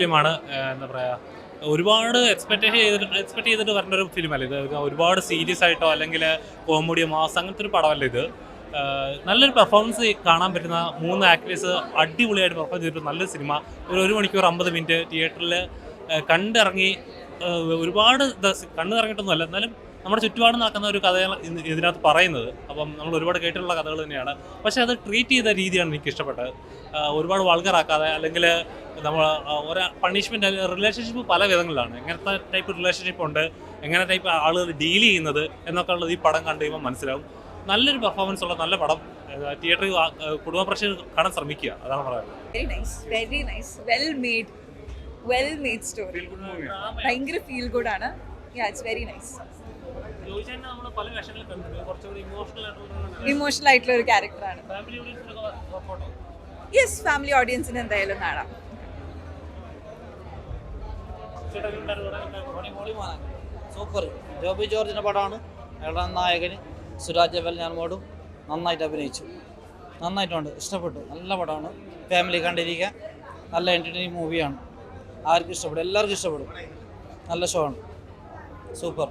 ഫിലിമാണ്. എന്താ പറയുക, ഒരുപാട് എക്സ്പെക്ട് ചെയ്തിട്ട് വരേണ്ട ഒരു ഫിലിമല്ല ഇത്. ഒരുപാട് സീരിയസ് ആയിട്ടോ അല്ലെങ്കിൽ കോമഡിയോ മാസ് അങ്ങനത്തെ ഒരു പടമല്ല ഇത്. നല്ലൊരു പെർഫോമൻസ് കാണാൻ പറ്റുന്ന 3 ആക്ടേഴ്സ് അടിപൊളിയായിട്ട് പെർഫോം ചെയ്തിട്ട് നല്ലൊരു സിനിമ. ഒരു 1 മണിക്കൂർ 50 മിനിറ്റ് തിയേറ്ററിൽ കണ്ടിറങ്ങി. ഒരുപാട് കണ്ടിറങ്ങിയിട്ടൊന്നുമല്ല, എന്നാലും നമ്മുടെ ചുറ്റുപാട് നടക്കുന്ന ഒരു കഥയാണ് ഇതിനകത്ത് പറയുന്നത്. അപ്പം നമ്മൾ ഒരുപാട് കേട്ടിട്ടുള്ള കഥകൾ തന്നെയാണ്. പക്ഷേ അത് ട്രീറ്റ് ചെയ്ത രീതിയാണ് എനിക്ക് ഇഷ്ടപ്പെട്ടത്. ഒരുപാട് വൾഗറാക്കാതെ, അല്ലെങ്കിൽ നമ്മൾ ഒരു പണിഷ്മെൻറ്റ്, റിലേഷൻഷിപ്പ് പല വിധങ്ങളിലാണ്. എങ്ങനത്തെ ടൈപ്പ് റിലേഷൻഷിപ്പ് ഉണ്ട്, എങ്ങനെ ടൈപ്പ് ആളുകൾ ഡീൽ ചെയ്യുന്നത് എന്നൊക്കെ ഉള്ളത് ഈ പടം കണ്ടു കഴിയുമ്പോൾ മനസ്സിലാവും. നല്ലൊരു പെർഫോമൻസ് ഉള്ള നല്ല പടം. തിയേറ്ററിൽ കുടുംബ പ്രേക്ഷകർ കാണാൻ ശ്രമിക്കുക, അതാണ് പറയുന്നത്. Very nice, well made story. ഭയങ്കര ഫീൽ ഗുഡ് ആണ്. It's very nice. ഇമോഷണൽ ആയിട്ടുള്ള ഒരു ക്യാരക്ടറാണ്. യെസ്, ഫാമിലി ഓഡിയൻസിന് എന്തായാലും കാണാം. സൂപ്പർ. ജോബി ജോർജിൻ്റെ പടമാണ്. അയാളുടെ നായകന് സുരാജ് വെഞ്ഞാറമൂടും നന്നായിട്ട് അഭിനയിച്ചു. നന്നായിട്ടുണ്ട്, ഇഷ്ടപ്പെട്ടു. നല്ല പടമാണ്, ഫാമിലി കണ്ടിരിക്കാൻ നല്ല എൻ്റർടൈനിങ് മൂവിയാണ്. ആർക്കും ഇഷ്ടപ്പെടും, എല്ലാവർക്കും ഇഷ്ടപ്പെടും. നല്ല ഷോ ആണ്, സൂപ്പർ.